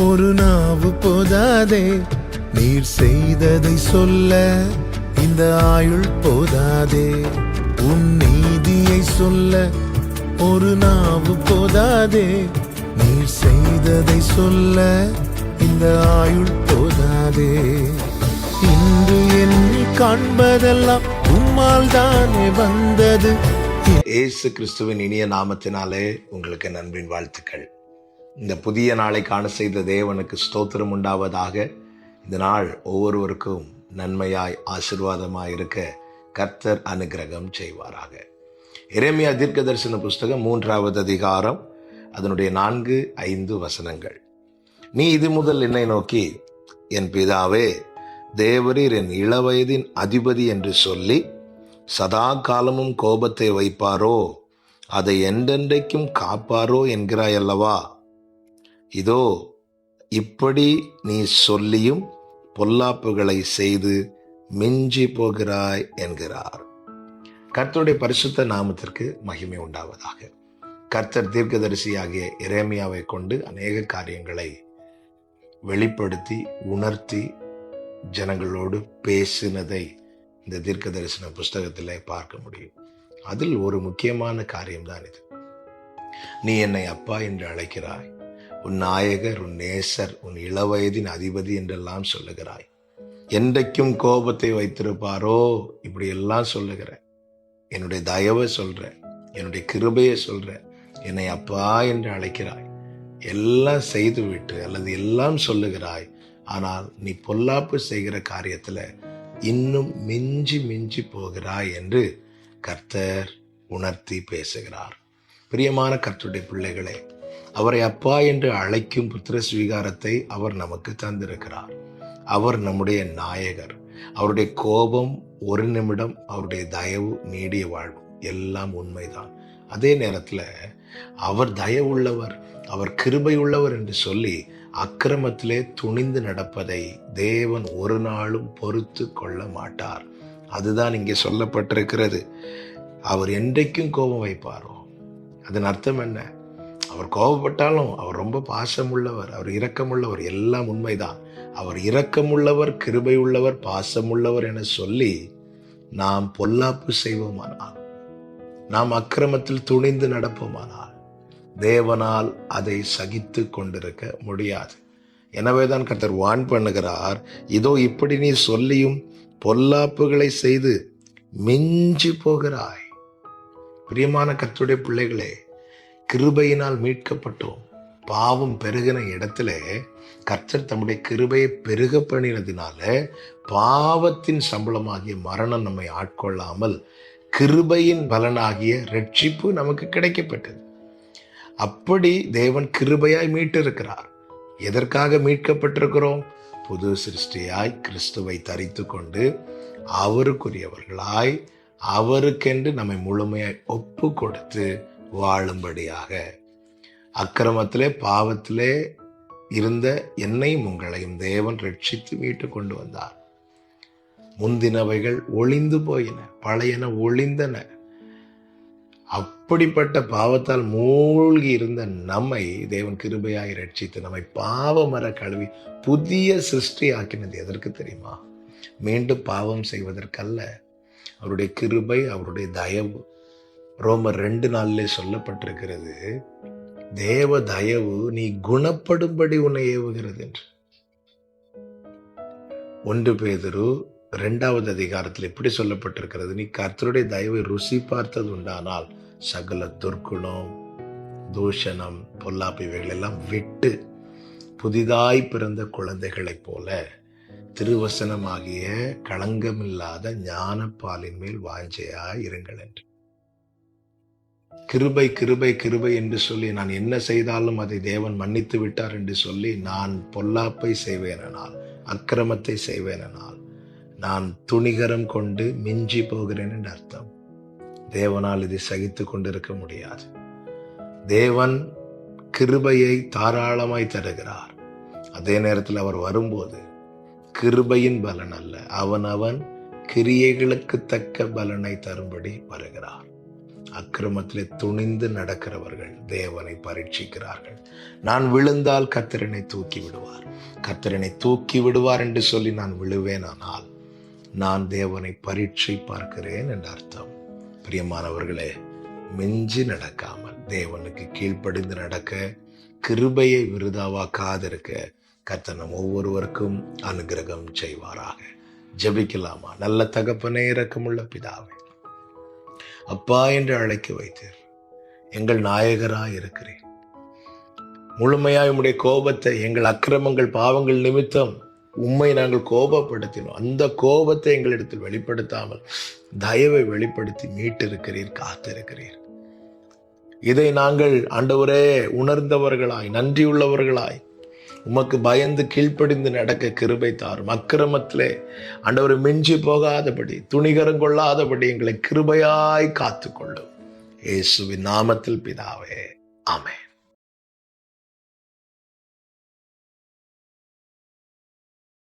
ஒரு நாவு போதாதே, நீர் செய்ததை சொல்ல இந்த ஆயுள் போதாதே. உன் நீதியை சொல்ல ஒரு நாவு போதாதே, நீர் செய்ததை சொல்ல இந்த ஆயுள் போதாதே. இன்று என்னை காண்பதெல்லாம் உம்மால் தானே வந்தது. இயேசு கிறிஸ்துவின் இனிய நாமத்தினாலே உங்களுக்கு நன்பின் வாழ்த்துக்கள். இந்த புதிய நாளை காண செய்த தேவனுக்கு ஸ்தோத்திரம் உண்டாவதாக. இந்த நாள் ஒவ்வொருவருக்கும் நன்மையாய் ஆசீர்வாதமாய் இருக்க கர்த்தர் அனுக்கிரகம் செய்வாராக. எரேமியா தீர்க்கதரிசன புஸ்தகம் 3வது அதிகாரம், அதனுடைய 4-5 வசனங்கள். நீ இது முதல் என்னை நோக்கி, என் பிதாவே, தேவரீர் என் இளவயதின் அதிபதி என்று சொல்லி சதா காலமும் கோபத்தை வைப்பாரோ, அதை என்றென்றைக்கும் காப்பாரோ என்கிறாய் அல்லவா? இதோ இப்படி நீ சொல்லியும் பொல்லாப்புகளை செய்து மிஞ்சி போகிறாய் என்கிறார். கர்த்தருடைய பரிசுத்த நாமத்திற்கு மகிமை உண்டாவதாக. கர்த்தர் தீர்க்கதரிசியாகிய எரேமியாவை கொண்டு அநேக காரியங்களை வெளிப்படுத்தி உணர்த்தி ஜனங்களோடு பேசினதை இந்த தீர்க்க தரிசன புஸ்தகத்தில் பார்க்க முடியும். அதில் ஒரு முக்கியமான காரியம்தான் இது. நீ என்னை அப்பா என்று அழைக்கிறாய், உன் நாயகர், உன் நேசர், உன் இளவயதின் அதிபதி என்றெல்லாம் சொல்லுகிறாய். என்றைக்கும் கோபத்தை வைத்திருப்பாரோ, இப்படி எல்லாம் சொல்லுகிற. என்னுடைய தயவை சொல்ற, என்னுடைய கிருபையை சொல்ற, என்னை அப்பா என்று அழைக்கிறாய், எல்லாம் செய்து விட்டு அல்லது எல்லாம் சொல்லுகிறாய். ஆனால் நீ பொல்லாப்பு செய்கிற காரியத்துல இன்னும் மிஞ்சி மிஞ்சி போகிறாய் என்று கர்த்தர் உணர்த்தி பேசுகிறார். பிரியமான கர்த்தருடைய பிள்ளைகளே, அவரை அப்பா என்று அழைக்கும் புத்திர ஸ்வீகாரத்தை அவர் நமக்கு தந்திருக்கிறார். அவர் நம்முடைய நாயகர். அவருடைய கோபம் ஒரு நிமிடம், அவருடைய தயவு நீடிய வாழ்வு, எல்லாம் உண்மைதான். அதே நேரத்தில் அவர் தயவுள்ளவர், அவர் கிருபை உள்ளவர் என்று சொல்லி அக்கிரமத்திலே துணிந்து நடப்பதை தேவன் ஒரு நாளும் பொறுத்து கொள்ள மாட்டார். அதுதான் இங்கே சொல்லப்பட்டிருக்கிறது. அவர் என்றைக்கும் கோபம் வைப்பாரோ, அதன் அர்த்தம் என்ன? அவர் கோபப்பட்டாலும் அவர் ரொம்ப பாசமுள்ளவர், அவர் இரக்கமுள்ளவர், எல்லாம் உண்மைதான். அவர் இரக்கமுள்ளவர், கிருபை உள்ளவர், பாசமுள்ளவர் என சொல்லி நாம் பொல்லாப்பு செய்வோமானால், நாம் அக்கிரமத்தில் துணிந்து நடப்போமானால் தேவனால் அதை சகித்து கொண்டிருக்க முடியாது. எனவேதான் கர்த்தர் வான் பண்ணுகிறார், இதோ இப்படி நீ சொல்லியும் பொல்லாப்புகளை செய்து மிஞ்சி போகிறாய். பிரியமான கர்த்தருடைய பிள்ளைகளே, கிருபையினால் மீட்கப்பட்டோம். பாவம் பெருகின இடத்துல கர்த்தர் தம்முடைய கிருபையை பெருக பண்ணினதினால பாவத்தின் சம்பளமாகிய மரணம் நம்மை ஆட்கொள்ளாமல் கிருபையின் பலனாகிய ரட்சிப்பு நமக்கு கிடைக்கப்பட்டது. அப்படி தேவன் கிருபையாய் மீட்டிருக்கிறார். எதற்காக மீட்கப்பட்டிருக்கிறோம்? புது சிருஷ்டியாய் கிறிஸ்துவை தரித்து கொண்டு அவருக்குரியவர்களாய் அவருக்கென்று நம்மை முழுமையாய் ஒப்பு கொடுத்து வாழும்படியாக. அக்கிரமத்திலே பாவத்திலே இருந்த என்னையும் உங்களையும் தேவன் ரட்சித்து மீட்டு கொண்டு வந்தார். முந்தினவைகள் ஒளிந்து போயின, பழையன ஒளிந்தன. அப்படிப்பட்ட பாவத்தால் மூழ்கி இருந்த நம்மை தேவன் கிருபையாய் ரட்சித்து நம்மை பாவமர கழுவி புதிய சிருஷ்டி ஆக்கினது எதற்கு தெரியுமா? மீண்டும் பாவம் செய்வதற்கல்ல. அவருடைய கிருபை, அவருடைய தயவு. ரோமர் 2:4 சொல்லப்பட்டிருக்கிறது, தேவ தயவு நீ குணப்படும்படி உன்னை ஏவுகிறது என்று. 1 பேதுரு 2வது அதிகாரத்தில் எப்படி சொல்லப்பட்டிருக்கிறது? நீ கர்த்தருடைய தயவை ருசி பார்த்தது உண்டானால் சகல துர்க்குணம், தூஷணம், பொல்லாப்பு இவைகள் எல்லாம் விட்டு புதிதாய் பிறந்த குழந்தைகளைப் போல திருவசனமாகிய களங்கமில்லாத ஞானப்பாலின் மேல் வாஞ்சையாய் இருங்கள் என்று. கிருபை கிருபை கிருபை என்று சொல்லி நான் என்ன செய்தாலும் அதை தேவன் மன்னித்து விட்டார் என்று சொல்லி நான் பொல்லாப்பை செய்வேனால், அக்கிரமத்தை செய்வேனால் நான் துணிகரம் கொண்டு மிஞ்சி போகிறேன் என்று அர்த்தம். தேவனால் இதை சகித்து கொண்டிருக்க முடியாது. தேவன் கிருபையை தாராளமாய் தருகிறார். அதே நேரத்தில் அவர் வரும்போது கிருபையின் பலன் அல்ல, அவன் கிரியைகளுக்கு தக்க பலனை தரும்படி வருகிறார். அக்கிரமத்திலே துணிந்து நடக்கிறவர்கள் தேவனை பரீட்சிக்கிறார்கள். நான் விழுந்தால் கர்த்தர் என்னை தூக்கி விடுவார், கர்த்தர் என்னை தூக்கி விடுவார் என்று சொல்லி நான் விழுவேனானால் நான் தேவனை பரீட்சை பார்க்கிறேன் என்று அர்த்தம். பிரியமானவர்களே, மிஞ்சி நடக்காமல் தேவனுக்கு கீழ்ப்படிந்து நடக்க, கிருபையை விருதாவாக்காதிருக்க கர்த்தர் நம் ஒவ்வொருவருக்கும் அனுகிரகம் செய்வாராக. ஜெபிக்கலாமா? நல்ல தகப்பனே, இரக்கமுள்ள பிதாவே, அப்பா என்று அழைக்க வைத்தீர். எங்கள் நாயகராய் இருக்கிறேன். முழுமையாய் உம்முடைய கோபத்தை, எங்கள் அக்கிரமங்கள் பாவங்கள் நிமித்தம் உம்மை நாங்கள் கோபப்படுத்தினோம். அந்த கோபத்தை எங்களிடத்தில் வெளிப்படுத்தாமல் தயவை வெளிப்படுத்தி மீட்டிருக்கிறீர், காத்திருக்கிறீர். இதை நாங்கள் ஆண்டவரே உணர்ந்தவர்களாய், நன்றியுள்ளவர்களாய், உமக்கு பயந்து கீழ்ப்படிந்து நடக்க கிருபை தாரும். அக்கிரமத்திலே ஆண்டவரை மிஞ்சி போகாதபடி, துணிகரம் கொள்ளாதபடி எங்களை கிருபையாய் காத்துக்கொள்ளும். இயேசுவின் நாமத்தில் பிதாவே, ஆமென்.